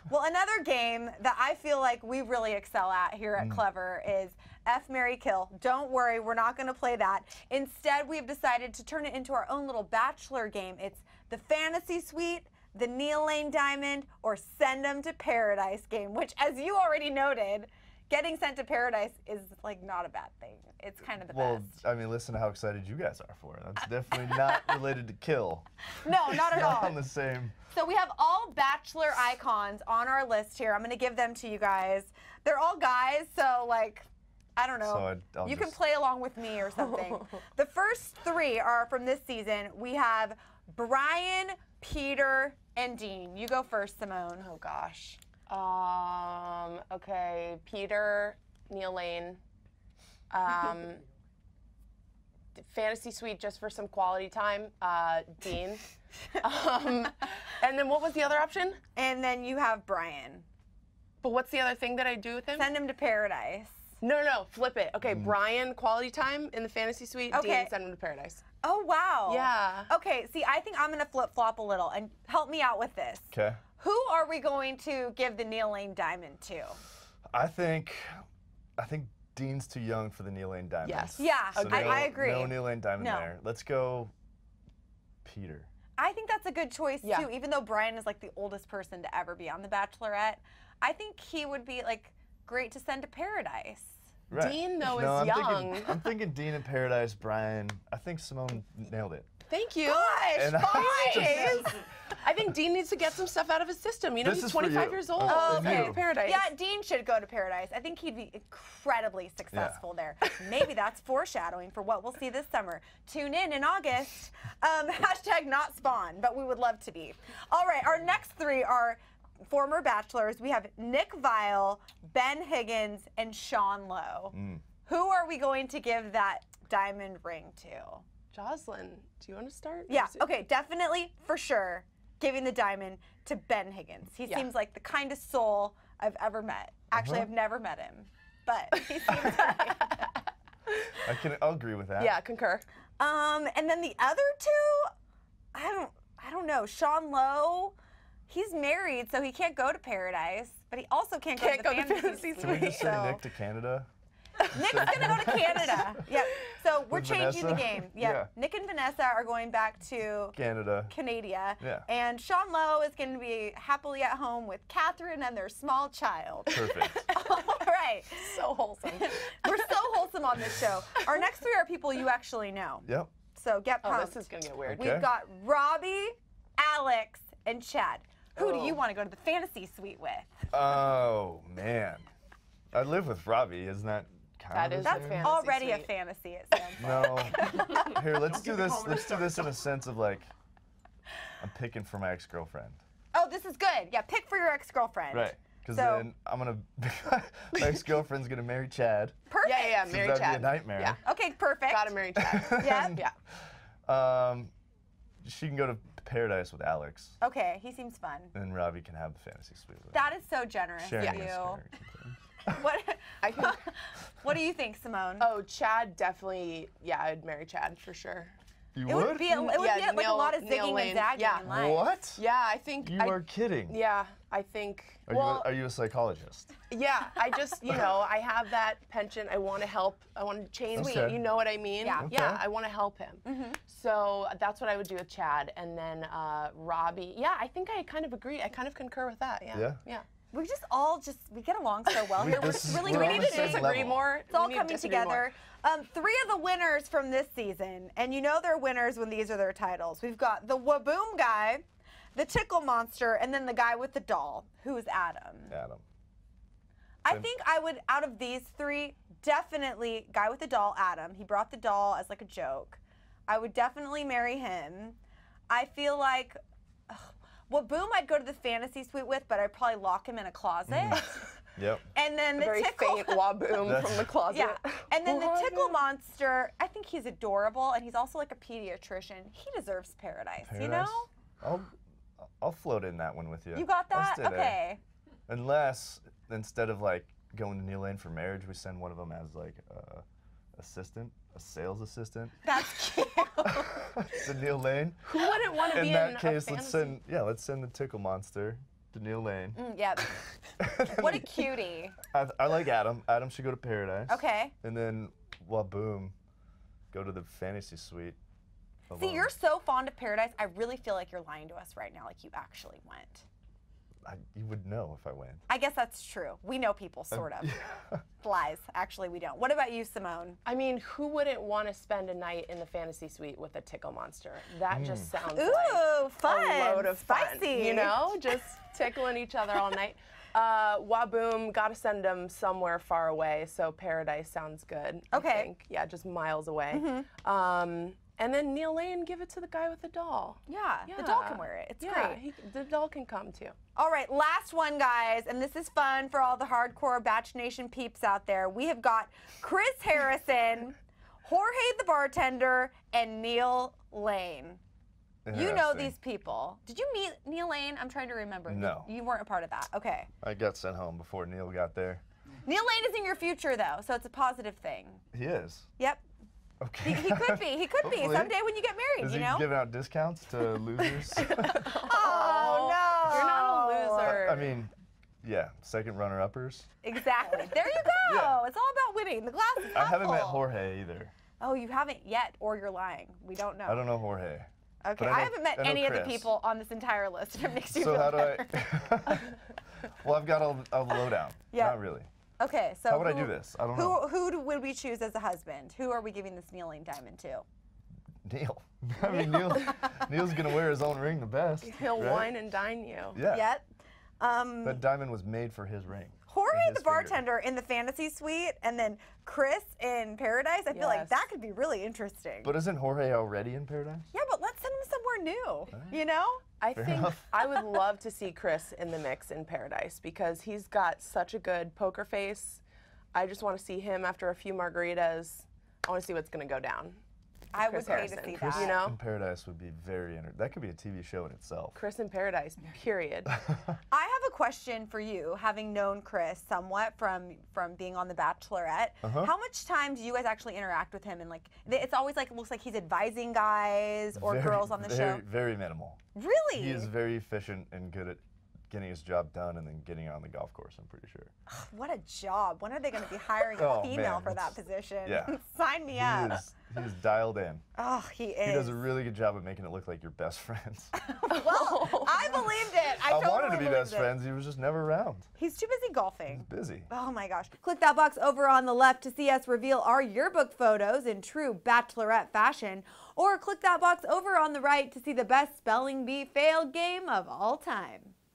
Well, another game that I feel like we really excel at here at Clevver is F, Marry, Kill. Don't worry, we're not going to play that. Instead, we've decided to turn it into our own little Bachelor game. It's the Fantasy Suite, the Neil Lane Diamond, or Send 'em to Paradise game, which, as you already noted, getting sent to paradise is like not a bad thing. It's kind of the best. Well, I mean, listen to how excited you guys are for it. That's definitely not related to Kill. No, not at all. On the same. So we have all Bachelor icons on our list here. I'm going to give them to you guys. They're all guys, so like, I don't know. So you can play along with me or something. The first three are from this season. We have Brian, Peter, and Dean. You go first, Simone. Oh gosh. Okay, Peter, Neil Lane, Fantasy Suite just for some quality time, Dean, and then what was the other option? And then you have Brian. But what's the other thing that I do with him? Send him to paradise. No, flip it. Okay, Brian, quality time in the Fantasy Suite, Okay. Dean, send him to paradise. Oh, wow. Yeah. Okay, see, I think I'm going to flip-flop a little and help me out with this. Okay. Who are we going to give the Neil Lane Diamond to? I think Dean's too young for the Neil Lane Diamond. Yes. Yeah, So I agree. No Neil Lane Diamond No. there. Let's go Peter. I think that's a good choice, Yeah. too, even though Brian is like the oldest person to ever be on The Bachelorette. I think he would be like great to send to paradise. Right. Dean, though, is I'm young. I'm thinking Dean in Paradise, Brian. I think Simone nailed it. Thank you. Gosh, And I I think Dean needs to get some stuff out of his system. You know, This he's is for 25 you. years old. Oh, Send him you. to paradise. Yeah, Dean should go to paradise. I think he'd be incredibly successful there. Maybe that's foreshadowing for what we'll see this summer. Tune in August. Hashtag not spawn, but we would love to be. All right, our next three are former Bachelors. We have Nick Viall, Ben Higgins, and Sean Lowe. Who are we going to give that diamond ring to? Jocelyn, do you want to start? Yeah, okay, definitely, for sure, giving the diamond to Ben Higgins. He seems like the kindest soul I've ever met. Actually, I've never met him, but he seems like... I'll agree with that. Yeah, concur. And then the other two, I don't know. Sean Lowe, he's married, so he can't go to paradise, but he also can't go to the fantasy Can we suite. just send Nick to Canada? Nick's gonna go to Canada. Yep. So we're With changing the Vanessa? game. Yep. Yeah. Nick and Vanessa are going back to Canada. Canada. Yeah. And Sean Lowe is going to be happily at home with Catherine and their small child. Perfect. All right. So wholesome. We're so wholesome on this show. Our next three are people you actually know. Yep. So get Oh, pumped. this is going to get weird. Okay. We've got Robbie, Alex, and Chad. Who do you want to go to the fantasy suite with? Oh man, I live with Robbie. Isn't that kind That of is the That's same? fantasy already a suite. fantasy, it sounds like. No. Here, let's do this. Let's do this in a sense of like, I'm picking for my ex-girlfriend. Oh, this is good. Yeah, pick for your ex-girlfriend. Right. Because So- then I'm gonna, my ex-girlfriend's gonna marry Chad. Perfect. Yeah, So marry that'd Chad. be a nightmare. Yeah. Okay, perfect. Gotta marry Chad. Yeah. Yeah. She can go to paradise with Alex, Okay, he seems fun. and Robbie can have the fantasy suite with her. That is so generous Sharing of is you. sharing. What, I think, what do you think, Simone? oh, Chad definitely, yeah, I'd marry Chad for sure. You it would be, like a Neil- lot of Neil zigging Lane. and zagging Yeah. in life. What? Yeah, I think. You are kidding. Yeah, I think. Are you a psychologist? Yeah, I just, you know, I have that penchant. I want to help. I want to change. Okay. You know what I mean? Yeah. Yeah, Okay. I want to help him. So that's what I would do with Chad. And then Robbie. Yeah, I think I kind of agree. I kind of concur with that. Yeah. Yeah? Yeah. We just all we get along so well here. We're this just is- really we're We on need the to same disagree level. more. It's all We need to coming disagree together. more. Three of the winners from this season, and you know they're winners when these are their titles. We've got the Waboom guy, the Tickle Monster, and then the guy with the doll, who is Adam. Adam. I think I would, out of these three, definitely guy with the doll, Adam. He brought the doll as like a joke. I would definitely marry him. I feel like, Waboom I'd go to the fantasy suite with, but I'd probably lock him in a closet. Yep. And then the Very Tickle... faint waboom from the closet. Yeah, and then the Tickle Monster, I think he's adorable, and he's also like a pediatrician. He deserves paradise, you know? I'll float in that one with you. You got I'll that? stay there. Okay. Unless, instead of like going to Neil Lane for marriage, we send one of them as like a sales assistant. That's cute. To Neil Lane. Who wouldn't want to be In in that a case, fantasy? let's send the Tickle Monster to Neil Lane. Yep. What a cutie. I like Adam. Adam should go to Paradise. Okay. And then, boom, go to the fantasy suite. See, alone. you're so fond of Paradise. I really feel like you're lying to us right now, like you actually went. You would know if I went. I guess that's true. We know people, sort of. Lies. Actually, we don't. What about you, Simone? I mean, who wouldn't want to spend a night in the fantasy suite with a tickle monster? That just sounds Ooh, like fun. a load of Spicy. fun. You know, just tickling each other all night. Waboom, gotta send them somewhere far away, so Paradise sounds good. Okay. I think. Yeah, just miles away. And then Neil Lane, give it to the guy with the doll. Yeah, the doll can wear it. It's great. The doll can come too. All right, last one, guys, and this is fun for all the hardcore Batch Nation peeps out there. We have got Chris Harrison, Jorge the bartender, and Neil Lane. You know these people. Did you meet Neil Lane? I'm trying to remember. No. You weren't a part of that. Okay. I got sent home before Neil got there. Neil Lane is in your future, though, so it's a positive thing. He is. Yep. Okay. He could be. He could be Hopefully. someday when you get married, Is you he know? giving out discounts to losers? Oh, no. You're not a loser. I mean, yeah, second runner-uppers. Exactly. There you go. Yeah. It's all about winning. The glass is half I haven't met full. Jorge either. Oh, you haven't yet, or you're lying. We don't know. I don't know Jorge. Okay, but I haven't met I know any of the Chris. people on this entire list. If it makes you So feel how do better. I? Well, I've got all the lowdown. Yeah. Not really. Okay, so How would I do this? I don't know. Would we choose as a husband? Who are we giving this kneeling diamond to? Neil. I mean, Neil's gonna wear his own ring the best. He'll right? wine and dine you. Yeah. Yet. That diamond was made for his ring. Jorge and his the bartender in the fantasy suite, and then Chris in Paradise. I feel like Yes. that could be really interesting. But isn't Jorge already in Paradise? Yeah, but let's send him somewhere new. You know? I Fair think enough. I would love to see Chris in the mix in Paradise because he's got such a good poker face. I just want to see him after a few margaritas. I want to see what's going to go down. I would Chris pay to Harrison. see Chris that. You know? in Paradise would be very that could be a TV show in itself. Chris in Paradise, period. I have a question for you, having known Chris somewhat from being on The Bachelorette. How much time do you guys actually interact with him? And like, it's always like, it looks like he's advising guys or girls on the show. Very minimal. Really? He is very efficient and good at getting his job done and then getting on the golf course, I'm pretty sure. What a job. When are they going to be hiring a Oh, female man, for that it's- position? yeah. Sign me up. He is dialed in. Oh, he is. He does a really good job of making it look like you're best friends. Well, I believed it. I totally wanted to be believed best it. friends. He was just never around. He's too busy golfing. He's busy. Oh my gosh. Click that box over on the left to see us reveal our yearbook photos in true Bachelorette fashion, or click that box over on the right to see the best spelling bee failed game of all time.